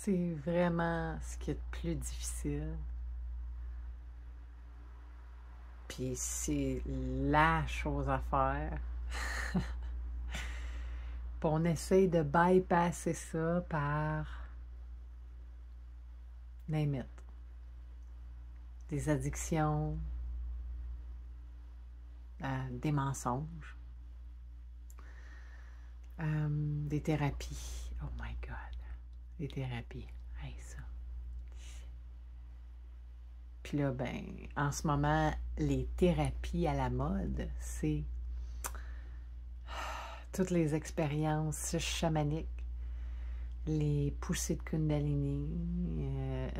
C'est vraiment ce qui est le plus difficile. Puis c'est la chose à faire. Puis on essaye de bypasser ça par name it. Des addictions, des mensonges, des thérapies. Oh my God, des thérapies. Hey, ça. Puis là, ben, en ce moment, les thérapies à la mode, c'est toutes les expériences chamaniques, les poussées de Kundalini.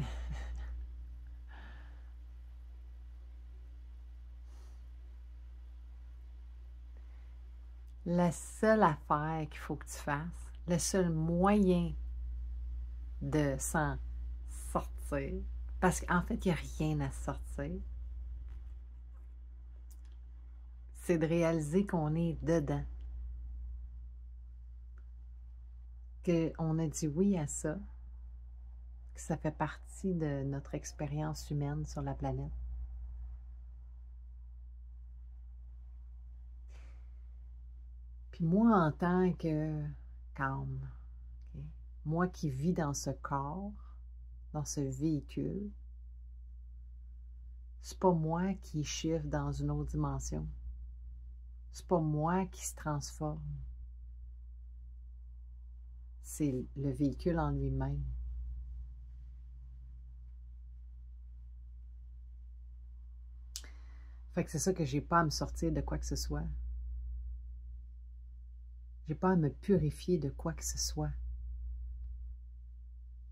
La seule affaire qu'il faut que tu fasses, le seul moyen de s'en sortir, parce qu'en fait, il n'y a rien à sortir, c'est de réaliser qu'on est dedans, qu'on a dit oui à ça, que ça fait partie de notre expérience humaine sur la planète. Puis moi, en tant que calme, okay, moi qui vis dans ce corps, dans ce véhicule, c'est pas moi qui chiffre dans une autre dimension. C'est pas moi qui se transforme. C'est le véhicule en lui-même. Fait que c'est ça que j'ai pas à me sortir de quoi que ce soit. J'ai pas à me purifier de quoi que ce soit.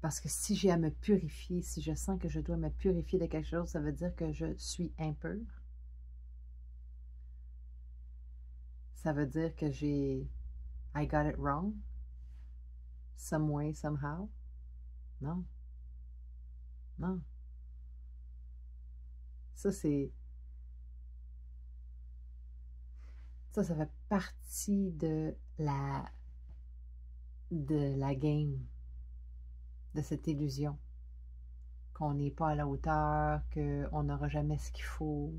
Parce que si j'ai à me purifier, si je sens que je dois me purifier de quelque chose, ça veut dire que je suis impure. Ça veut dire que j'ai I got it wrong. Some way, somehow. Non. Non. Ça, c'est... Ça fait partie de la game, de cette illusion. Qu'on n'est pas à la hauteur, qu'on n'aura jamais ce qu'il faut,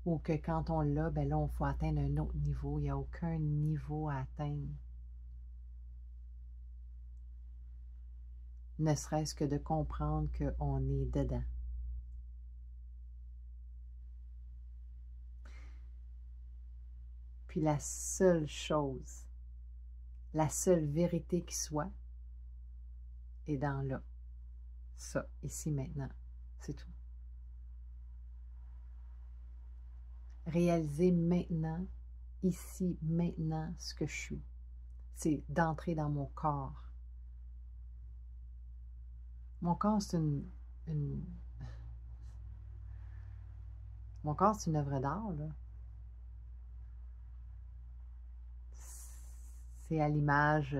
ou que quand on l'a, ben là, il faut atteindre un autre niveau. Il n'y a aucun niveau à atteindre. Ne serait-ce que de comprendre qu'on est dedans. Puis la seule chose, la seule vérité qui soit, est dans là. Ça, ici, maintenant. C'est tout. Réaliser maintenant, ici, maintenant, ce que je suis. C'est d'entrer dans mon corps. Mon corps, c'est Mon corps, c'est une œuvre d'art, là. C'est à l'image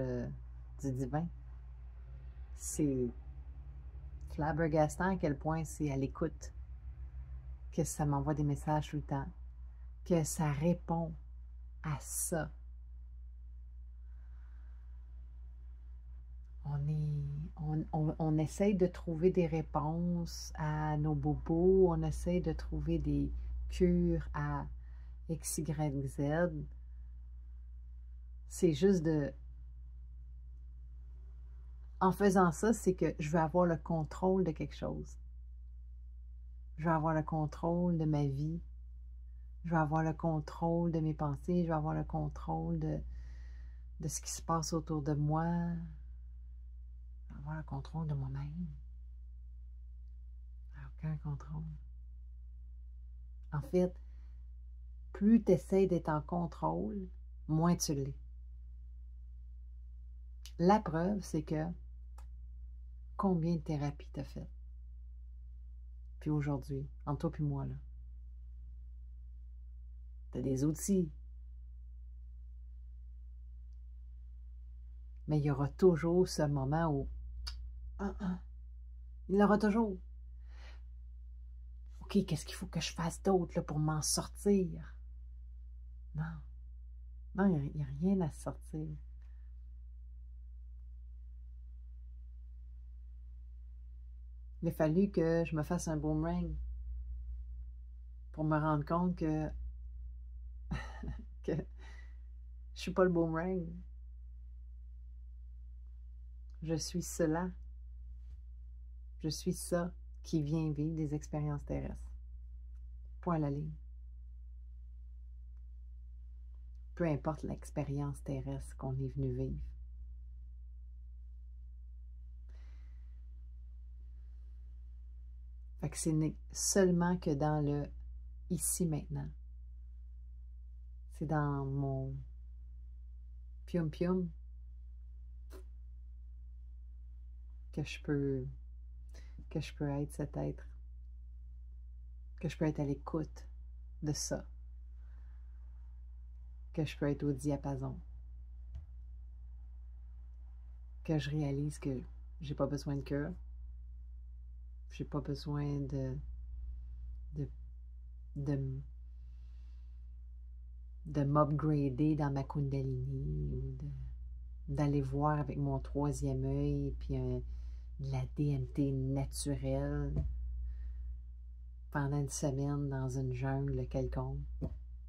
du divin. C'est flabbergastant à quel point c'est à l'écoute, que ça m'envoie des messages tout le temps, que ça répond à ça. On essaye de trouver des réponses à nos bobos, on essaye de trouver des cures à X, Y, Z. C'est juste de... En faisant ça, c'est que je veux avoir le contrôle de quelque chose. Je veux avoir le contrôle de ma vie. Je veux avoir le contrôle de mes pensées. Je veux avoir le contrôle de ce qui se passe autour de moi. Je veux avoir le contrôle de moi-même. Aucun contrôle. En fait, plus tu essaies d'être en contrôle, moins tu l'es. La preuve, c'est que combien de thérapies t'as fait? Puis aujourd'hui, entre toi et moi, là, t'as des outils. Mais il y aura toujours ce moment où... il y aura toujours. OK, qu'est-ce qu'il faut que je fasse d'autre pour m'en sortir? Non. Non, il n'y a rien à sortir. Il a fallu que je me fasse un boomerang pour me rendre compte que je suis pas le boomerang. Je suis cela. Je suis ça qui vient vivre des expériences terrestres. Point à la ligne. Peu importe l'expérience terrestre qu'on est venu vivre. Fait que c'est seulement que dans le ici maintenant. C'est dans mon pium-pium que je peux être cet être. Que je peux être à l'écoute de ça. Que je peux être au diapason. Que je réalise que j'ai pas besoin de cœur. J'ai pas besoin de m'upgrader dans ma Kundalini ou d'aller voir avec mon troisième œil puis de la DMT naturelle pendant une semaine dans une jungle quelconque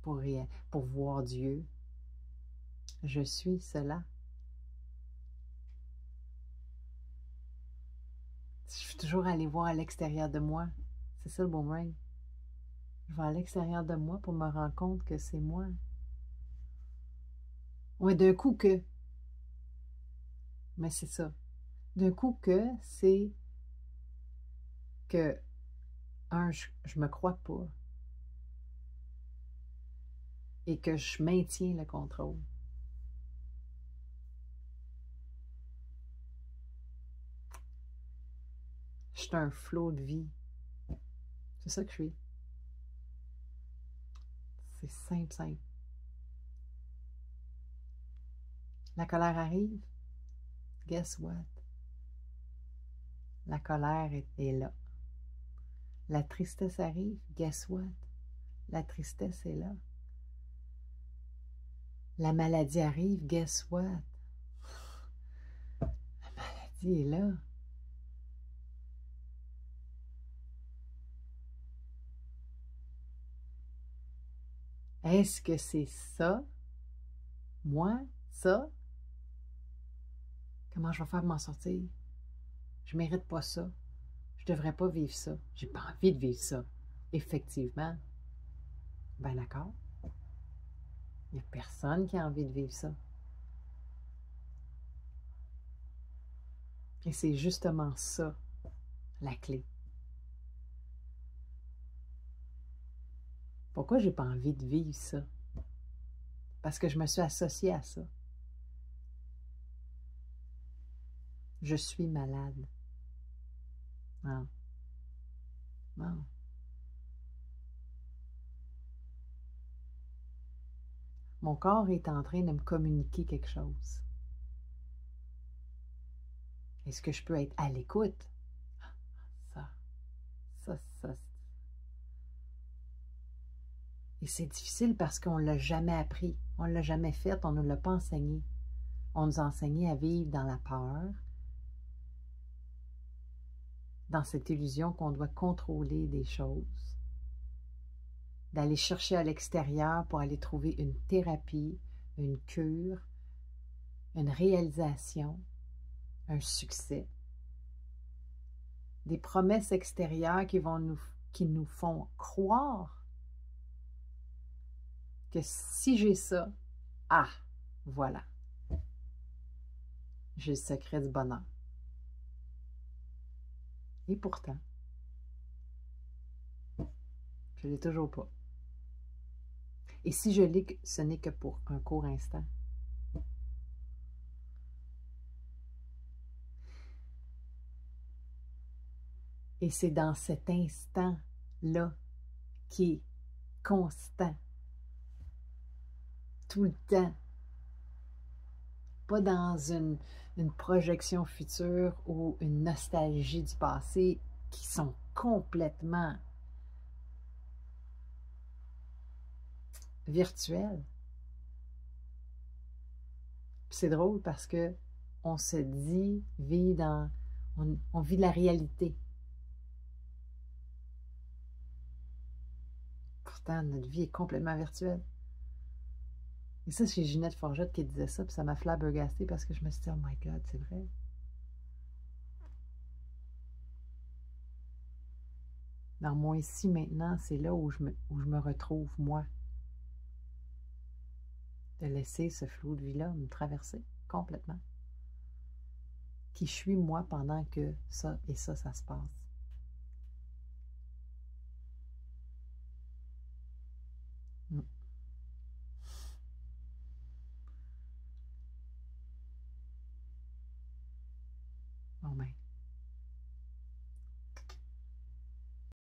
pour voir Dieu. Je suis cela. Je suis toujours allée voir à l'extérieur de moi. C'est ça le boomerang. Je vais à l'extérieur de moi pour me rendre compte que c'est moi. Ouais, d'un coup que. Mais c'est ça. D'un coup que, c'est que, je me crois pas. Et que je maintiens le contrôle. Je suis un flot de vie. C'est ça que je suis. C'est simple, simple. La colère arrive. Guess what? La colère est là. La tristesse arrive. Guess what? La tristesse est là. La maladie arrive. Guess what? La maladie est là. Est-ce que c'est ça? Moi? Ça? Comment je vais faire pour m'en sortir? Je mérite pas ça. Je devrais pas vivre ça. J'ai pas envie de vivre ça. Effectivement. Ben d'accord. Il n'y a personne qui a envie de vivre ça. Et c'est justement ça, la clé. Pourquoi j'ai pas envie de vivre ça? Parce que je me suis associée à ça. Je suis malade. Non. Non. Mon corps est en train de me communiquer quelque chose. Est-ce que je peux être à l'écoute? Ça. Et c'est difficile parce qu'on ne l'a jamais appris. On ne l'a jamais fait, on ne nous l'a pas enseigné. On nous a enseigné à vivre dans la peur, dans cette illusion qu'on doit contrôler des choses, d'aller chercher à l'extérieur pour aller trouver une thérapie, une cure, une réalisation, un succès. Des promesses extérieures qui nous font croire que si j'ai ça, voilà, j'ai le secret du bonheur. Et pourtant, je ne l'ai toujours pas. Et si je l'ai, ce n'est que pour un court instant. Et c'est dans cet instant-là qui est constant, tout le temps, pas dans une projection future ou une nostalgie du passé qui sont complètement virtuelles. C'est drôle parce que on se dit vit dans, on vit la réalité. Pourtant, notre vie est complètement virtuelle. Et ça, c'est Ginette Forgette qui disait ça, puis ça m'a flabbergastée parce que je me suis dit, oh my God, c'est vrai. Dans mon ici maintenant, c'est là où je me retrouve, moi. De laisser ce flot de vie-là me traverser complètement. Qui je suis, moi, pendant que ça et ça se passe.